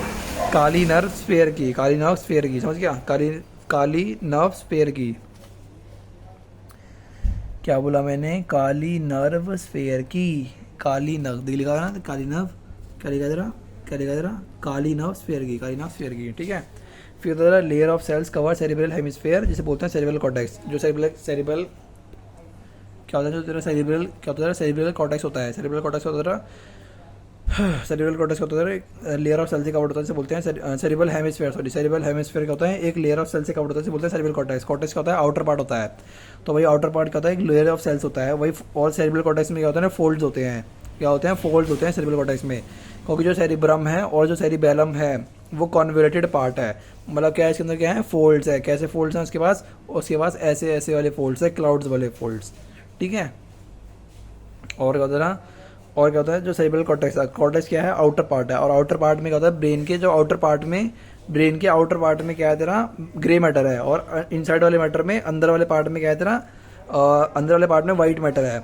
काली नर्व स्फेयर की, काली नर्व स्फेयर की, समझ गया? काली नर्व स्फेयर की, क्या बोला मैंने? काली नर्व स्फेयर की, काली नर्व दिख लिखा ना, काली नर्व, क्या लिखा जरा, क्या लिखा जरा? काली नर्व स्फेयर की, काली नर्व स्फेयर की, ठीक है। फिर होता है layer of cells cover cerebral hemisphere, जिसे बोलते हैं सेरिब्रल कॉर्टेक्स। जो सेरिब्रल क्या होता है? जो तेरा सेरिब्रल क्या होता है? सेरिब्रल कॉर्टेक्स होता है, सेरिब्रल कॉर्टेक्स होता है, सेरिब्रल कॉर्टेक्स होता है लेयर ऑफ सेल से कवर्ड होता है, जिसे बोलते हैं cerebral hemisphere. Sorry, cerebral hemisphere क्या होता है? एक लेयर ऑफ सेल से कवर्ड होता है, जिसे बोलते हैं सेरिब्रल कॉर्टेक्स। कॉर्टेक्स क्या होता है? आउटर पार्ट होता है। तो वही आउटर पार्ट क्या होता है? एक लेयर ऑफ सेल्स होता है वही। और सेरिब्रल कॉर्टेक्स में क्या होता है? फोल्ड्स होते हैं। क्या होते हैं? फोल्ड्स होते हैं सेरिब्रल कॉर्टेक्स में, क्योंकि जो सेरिब्रम है और जो सेरिबेलम है वो कॉन्वोल्यूटेड पार्ट है। मतलब क्या है इसके अंदर? क्या है? फोल्ड्स है। कैसे फोल्ड्स हैं उसके पास ऐसे ऐसे वाले फोल्ड्स है, क्लाउड्स वाले फोल्ड्स, ठीक है। और क्या होता है? और क्या होता है? जो सेरिब्रल कॉर्टेक्स है, कॉर्टेक्स क्या है? आउटर पार्ट है। और आउटर पार्ट में क्या होता है? ब्रेन के जो आउटर पार्ट में, ब्रेन के आउटर पार्ट में क्या है तेरा? ग्रे मैटर है। और इनसाइड वाले मैटर में, अंदर वाले पार्ट में क्या है तेरा? अंदर वाले पार्ट में वाइट मैटर है।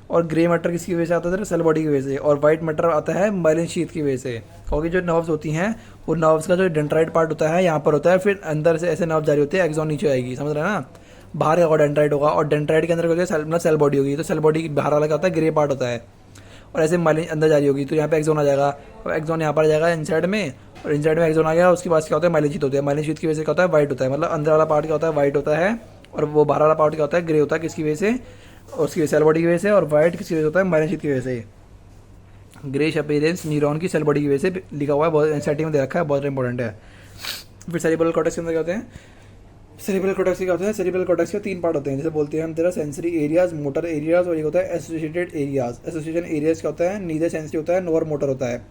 और ग्रे मैटर किसकी वजह से आता है तेरा? सेल बॉडी की वजह से। और वाइट मैटर आता है माइलिन शीथ की वजह से, क्योंकि जो नर्व्स होती हैं वो नर्व्स का जो डेंड्राइट पार्ट होता है यहाँ पर होता है, फिर अंदर से ऐसे नर्व जारी होते हैं, एक्सॉन नीचे आएगी, समझ रहे हैं ना? बाहर का डेंड्राइट होगा, और डेंड्राइट के अंदर क्या होता है? सेल बॉडी होगी। तो सेल बॉडी बाहर वाला क्या होता है? ग्रे पार्ट होता है। और ऐसे माइलिन अंदर जारी होगी, तो यहाँ पे एक्सोन आ जाएगा, और एक्सोन यहाँ पर आ जाएगा इनसाइड में, और इनसाइड में एक्सोन आ गया। उसके बाद क्या होता है? माइलिन शीथ होती है। माइलिन शीथ की वजह से क्या होता है? वाइट होता है। मतलब अंदर वाला पार्ट क्या होता है? वाइट होता है, और वो बाहर वाला पार्ट क्या होता है? ग्रे होता है। किसकी वजह से? और उसकी सेल बॉडी की वजह से। और वाइट किसकी वजह से होता है? माइलिन शीथ की वजह से। ग्रेश अपीयरेंस न्यूरॉन की सेल बॉडी की वजह से लिखा हुआ है, बहुत एनसीईआरटी में दे रखा है, बहुत इंपॉर्टेंट है। फिर सेरिब्रल कॉर्टेक्स के अंदर क्या होते हैं? सेरिब्रल कॉर्टेक्स क्या होता है? सेरिब्रल कॉर्टेक्स के 3 पार्ट होते हैं, जैसे बोलते हैं हम तेरा सेंसरी एरियाज, मोटर एरियाज, और ये होता है एसोसिएटेड एरियाज। एसोसिएशन एरियाज क्या होता है? नीदर सेंसरी होता है नॉर मोटर होता है,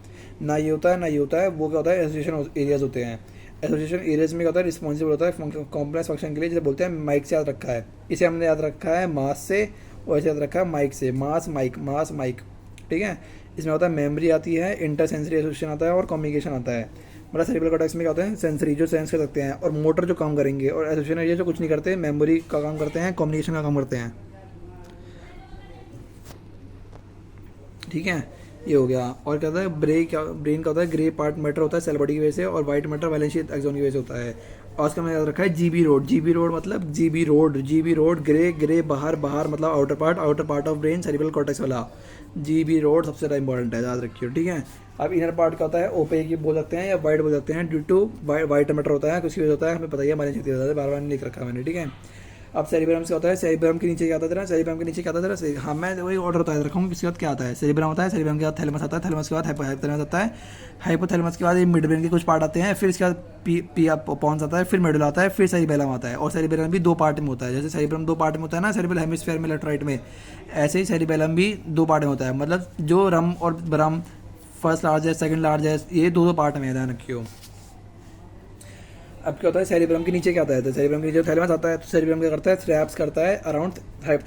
ना ये होता है ना ये होता है। वो क्या होता है? एसोसिएशन एरियाज होते हैं। एसोसिएशन एरियाज में क्या होता है? रिस्पॉन्सिबल होता है कॉम्प्लेक्स फंक्शन के लिए, जैसे बोलते हैं माइक से याद रखा है। इसे हमने याद रखा है मास से, और इसे याद रखा है माइक से। मास माइक, मास माइक, ठीक है। इसमें होता है मेमोरी आती है, इंटर सेंसरी एसोसिएशन आता है, और कम्युनिकेशन आता है। मतलब सेरिब्रल कॉर्टेक्स में क्या होता है? सेंसरी, जो सेंस कर सकते हैं, और मोटर जो काम करेंगे, और एसोसिएशन एरिया जो कुछ नहीं करते, मेमोरी का काम करते हैं, कम्युनिकेशन का काम करते हैं, ठीक है। ये हो गया। और क्या होता है? ब्रेन क्या होता है? ग्रे पार्ट मैटर होता है सेल बॉडी की वजह से, और white matter valence sheath axon की वजह से होता है। और उसका मैंने याद रखा है जीबी रोड। जीबी रोड मतलब जीबी रोड, ग्रे बाहर मतलब outer part of brain, cerebral cortex वाला जीबी रोड सबसे ज़्यादा इंपॉर्टेंट है, याद रखिए, ठीक है। अब इनर पार्ट क्या होता है? ओपेक बोल सकते हैं या वाइट बोल सकते हैं, ड्यू टू वाइट मैटर होता है, कुछ वजह होता है, हमें पता ही है, हमारे क्षेत्र होता है, बार बार नहीं लिख रखा मैंने, ठीक है। अब सेरिब्रम से होता है, सेरिब्रम के नीचे क्या आता है तेरा, सेरिब्रम के नीचे क्या आता है तेरा, हाँ मैं वही ऑर्डर होता है रखा हूँ, इसके बाद क्या आता है, सेरिब्रम होता है, सेरिब्रम के बाद थैलेमस आता है, थैलेमस के बाद हाइपोथैलेमस आता है, हाइपोथैलेमस के बाद ये मिड ब्रेन के कुछ पार्ट आते हैं, फिर इसके बाद पी पॉन्स आता है, फिर मेडुला आता है, फिर सेरिबेलम आता है। और सेरिबेलम भी दो पार्ट में होता है, जैसे सेरिब्रम दो पार्ट में होता है ना सेरिब्रल हेमिस्फीयर में लेफ्ट राइट में, ऐसे ही सेरिबेलम भी दो पार्ट में होता है। मतलब जो रम और ब्रम फर्स्ट लार्जेस्ट सेकंड लार्जेस्ट ये दो पार्ट में है, ध्यान रखियो। अब क्या होता है सेरिब्रम के नीचे क्या आता है, तो सेरिब्रम के नीचे थैलेमस आता है, तो सेरिब्रम क्या करता है, स्ट्रैप्स करता है अराउंड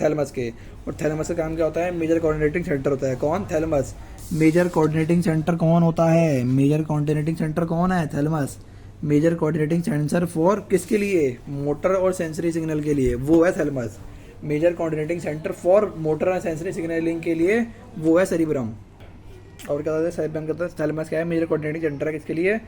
थैलेमस के। और थैलेमस का काम क्या होता है, मेजर कोऑर्डिनेटिंग सेंटर होता है। कौन, थैलेमस। मेजर कोऑर्डिनेटिंग सेंटर कौन होता है, मेजर कोऑर्डिनेटिंग सेंटर कौन है, thalamus. Major coordinating sensor for किसके लिए, मोटर और सेंसरी सिग्नल के लिए, वो है thalamus. Major coordinating centre for motor और सेंसरी सिग्नलिंग के लिए वो है सेरिब्रम। और क्या होता है सेरिब्रम का, थैलेमस क्या है, मेजर कोऑर्डिनेटिंग सेंटर है किसके लिए,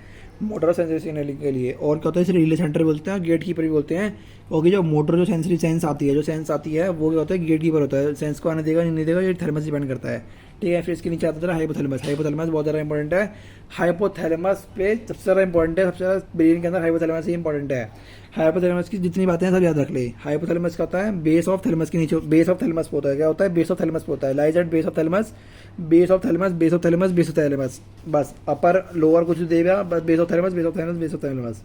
मोटर और सेंसरी सिग्नलिंग के लिए। और क्या होता है इसे रिले सेंटर बोलते हैं, गेट कीपर भी बोलते हैं, क्योंकि जो मोटर जो सेंसरी सेंस आती है, जो सेंस आती है वो क्या होता है, गेट कीपर होता है, सेंस को आने देगा नहीं देगा ये थैलेमस डिपेंड करता है। ठीक है, फिर इसके नीचे आता है हाइपोथैलेमस। हाइपोथैलेमस बहुत ज़्यादा इंपॉर्टेंट है, हाइपोथैलेमस पे सबसे ज़्यादा इंपॉर्टेंट है, सबसे ज़्यादा ब्रेन के अंदर हाइपोथैलेमस ही इंपॉर्टेंट है। हाइपोथैलेमस की जितनी बातें हैं सब याद रख ले। हाइपोथैलेमस का होता है बेस ऑफ थैलेमस के नीचे, बेस ऑफ थैलेमस पे होता है, क्या होता है, बेस ऑफ थैलेमस पे होता है, lies at base of thalamus, base of thalamus, base of thalamus, base of thalamus, बस अपर लोअर कुछ देगा, बस base of thalamus, base of thalamus, base of thalamus.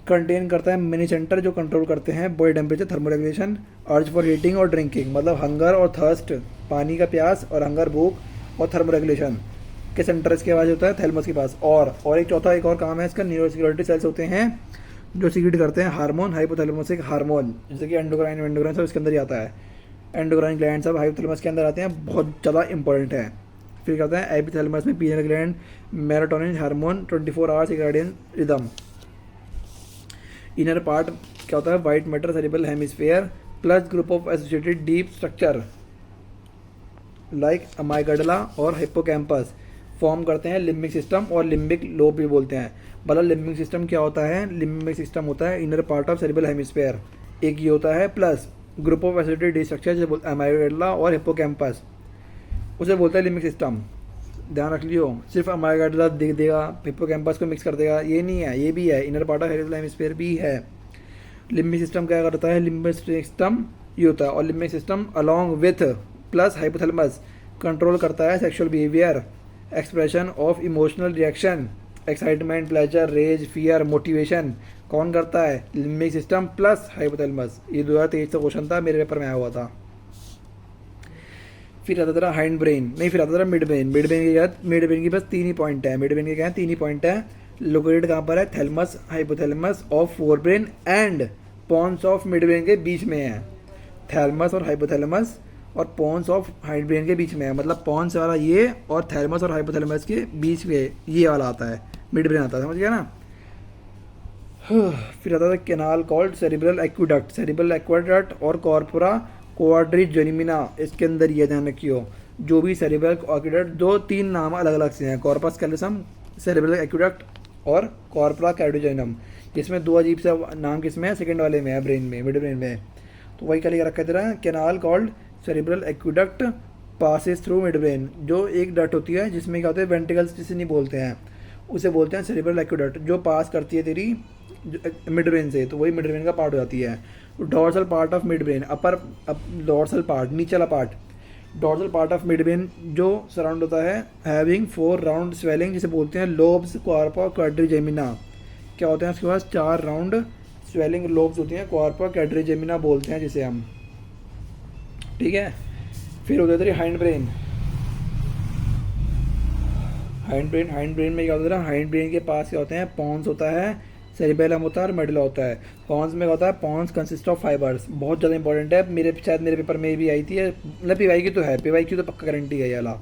Contain करता है मिनी सेंटर जो कंट्रोल करते हैं body temperature, thermoregulation, urge for heating और ड्रिंकिंग, मतलब हंगर और थर्स्ट, पानी का प्यास और हंगर भूख और थर्मोरेगुलेशन के सेंटर इसके पास होता है थैलेमस के पास। और एक चौथा एक और काम है इसका, न्यूरोसिक्योरिटी सेल्स होते हैं जो सीक्रेट करते हैं हार्मोन, हाइपोथैलेमस एक हार्मोन, जैसे कि एंडोक्राइन वेंडोक्राइन सब इसके अंदर ही आता है, एंडोक्राइन ग्लैंड सब हाइपोथैलेमस के अंदर आते हैं, बहुत ज़्यादा इंपॉर्टेंट है। फिर क्या होता है एपिथैलेमस में pineal gland, melatonin hormone, 24 hours circadian rhythm. Inner part क्या होता है, white matter, cerebral hemisphere plus group of associated deep structure like amygdala और हिप्पोकैम्पस फॉर्म करते हैं लिम्बिक सिस्टम और लिम्बिक लोब भी बोलते हैं। मतलब लिम्बिक सिस्टम क्या होता है, लिम्बिक सिस्टम होता है inner part of cerebral hemisphere, एक ये होता है, plus group of associated deep structure जैसे अमाइगडला और हिप्पोकैम्पस, उसे बोलता है लिम्बिक सिस्टम। ध्यान रख लियो, सिर्फ अमाइगडला दे देगा, हिप्पोकैम्पस को मिक्स कर देगा, ये नहीं है, ये भी है, inner part of cerebral hemisphere भी है। लिम्बिक सिस्टम क्या करता है, लिम्बिक सिस्टम ये होता है, और limbic system along with plus hypothalamus control करता है sexual behaviour, expression of emotional reaction, excitement, pleasure, rage, fear, motivation, कौन करता है, लिम्बिक सिस्टम प्लस हाइपोथैलेमस। ये 2023 का क्वेश्चन था, मेरे पेपर में आया हुआ था। फिर आता था हाइंड ब्रेन, नहीं फिर आता था मिड ब्रेन। मिड ब्रेन के क्या, मिड ब्रेन की बस 3 ही पॉइंट है, मिड ब्रेन के क्या है 3 ही पॉइंट है। लोकेटेड कहाँ पर है, thalamus hypothalamus of forebrain and pons of mid brain के बीच में है। थैलेमस और हाइपोथैलेमस और पॉन्स ऑफ हाइंड ब्रेन के बीच में है, मतलब पॉन्स वाला ये और थैलेमस और हाइपोथैलेमस के बीच में ये वाला आता है, मिड ब्रेन आता है, समझ गया ना। फिर आता था canal called cerebral aqueduct, cerebral aqueduct और कॉर्पोरा क्वाड्रिजेमिना, इसके अंदर ये ध्यान रखियो, जो भी सेरिब्रल एक्विडक्ट, दो तीन नाम अलग अलग से हैं, कॉर्पस कैल्सम, सेरिब्रल एक्विडक्ट और कॉर्पोरा क्वाड्रिजेमिनम, जिसमें दो अजीब से नाम किसमें है, सेकंड वाले में है, ब्रेन में, मिड ब्रेन में। तो वही क्या लिखा रखा है तेरा, canal called cerebral aqueduct passes through mid brain, जो एक डट होती है जिसमें क्या होते हैं वेंट्रिकल्स जिसे नहीं बोलते हैं, उसे बोलते हैं सेरिब्रल एक्विडक्ट, जो पास करती है तेरी मिड ब्रेन से, तो वही मिड ब्रेन का पार्ट हो जाती है। Dorsal part of mid brain, upper dorsal part, नीचला part, dorsal part of mid brain जो सराउंड होता है हैविंग 4 राउंड स्वेलिंग, जिसे बोलते हैं लोब्स, कॉर्पा, क्वाड्रिजेमिना। क्या होते हैं उसके पास 4 राउंड स्वेलिंग लोब्स होती हैं, कॉर्पा क्वाड्रिजेमिना बोलते हैं जिसे हम, ठीक है। फिर होता है तेरी हाइंड ब्रेन, हाइंड ब्रेन में क्या होता है, हाइंड ब्रेन के पास क्या होते हैं, पॉन्स होता है, सेरिबेलम होता है और मेडुला होता है। पॉन्स में होता है, पॉन्स कंसिस्ट ऑफ फाइबर्स, बहुत ज़्यादा इंपॉर्टेंट है, शायद मेरे पेपर में भी आई थी, मतलब पीवाई की तो है, पीवाई की तो पक्का गारंटी है, ये वाला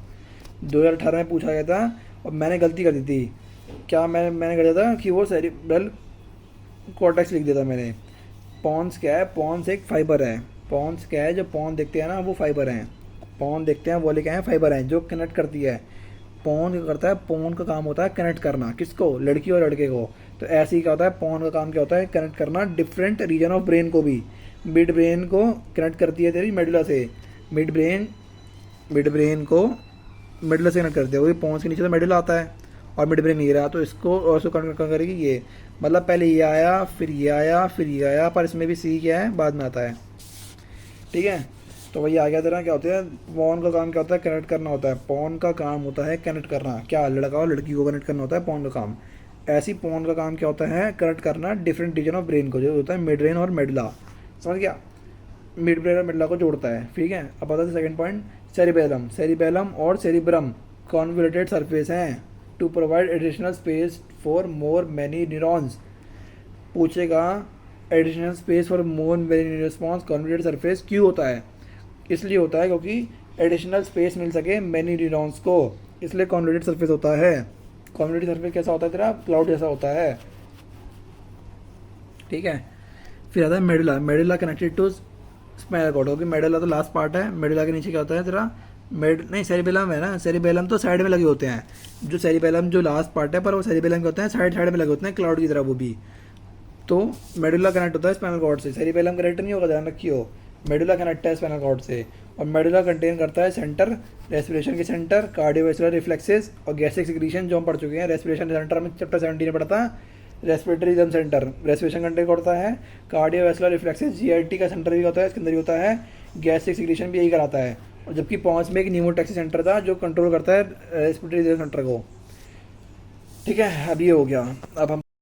2018 में पूछा गया था। और मैंने गलती कर दी थी, क्या मैंने कर दिया था कि वो सेरिब्रल कॉर्टेक्स लिख दिया था मैंने। पॉन्स क्या है, पॉन्स एक फाइबर है, पॉन्स क्या है, जो पॉन देखते हैं ना वो फाइबर हैं, पॉन देखते हैं वो क्या है, फाइबर हैं जो कनेक्ट करती है। पॉन क्या करता है, पॉन का काम होता है कनेक्ट करना, किसको, लड़की और लड़के को। तो ऐसे ही क्या होता है, पॉन का काम क्या होता है, कनेक्ट करना डिफरेंट रीजन ऑफ ब्रेन को भी। मिड ब्रेन को कनेक्ट करती है तेरी मेडुला से, मिड ब्रेन को मेडुला से कनेक्ट करती है, वही पॉन्स के नीचे तो मेडुला आता है, और मिड ब्रेन नहीं रहा, तो इसको और उसको कौन कौन करेगी ये, मतलब पहले ये आया फिर ये आया फिर ये आया, पर इसमें भी सी क्या है बाद में आता है। ठीक है, तो वही आ गया तेरा। क्या होता है पॉन का काम, क्या होता है कनेक्ट करना होता है। पॉन का काम होता है कनेक्ट करना, क्या लड़का और लड़की को कनेक्ट करना होता है पॉन का काम। ऐसी पॉन का काम क्या होता है कनेक्ट करना डिफरेंट रीजन ऑफ ब्रेन को, जो होता है मिड ब्रेन और मेडला। समझ गया, मिड ब्रेन और मेडला को जोड़ता है। ठीक है, अब आता है सेकंड पॉइंट, सेरिबेलम। सेरिबेलम और सेरिब्रम कॉन्वोल्यूटेड सरफेस हैं to provide additional space for more many neurons. पूछेगा additional space for more many response convoluted surface क्यों होता है। इसलिए होता है क्योंकि एडिशनल स्पेस मिल सके मैनी न्यूरॉन्स को, इसलिए कॉन्वोल्यूटेड सरफेस होता है। कॉन्वोल्यूटेड सरफेस कैसा होता है तेरा, क्लाउड जैसा होता है। ठीक है, फिर आता है medulla. Medulla connected to spinal cord, क्योंकि मेडुला तो लास्ट पार्ट है। मेडुला के नीचे क्या होता है तेरा नहीं सेरिबेलम है ना, सेरिबेलम तो साइड में लगे होते हैं। जो सेरिबेलम जो लास्ट पार्ट है, पर वो सेरिबेलम के होते हैं साइड साइड में लगे होते हैं क्लाउड की तरह वो भी। तो मेडुला कनेक्ट होता है स्पाइनल कॉर्ड से, सेरिबेलम कनेक्ट नहीं होगा, ध्यान रखियो। मेडुला कनेक्ट है स्पाइनल कॉर्ड से, और मेडुला कंटेन करता है सेंटर, रेस्पिरेशन के सेंटर, कार्डियोवैस्कुलर रिफ्लेक्सेस और गैस्ट्रिक सिक्रीशन, जो हम पढ़ चुके हैं। रेस्पिरेशन सेंटर में चैप्टर 17 में पढ़ता है। Respiratory rhythm centre respiration contain करता है। कार्डियोवैस्कुलर रिफ्लेक्सेस जीआईटी का सेंटर भी होता है, इसके अंदर ही होता है। गैस्ट्रिक सिक्रीशन भी यही कराता है। और जबकि पहुंच में एक न्यूमोटैक्सी सेंटर था जो कंट्रोल करता है रेस्पिरेटरी रिदम सेंटर को। ठीक है, अब ये हो गया। अब हम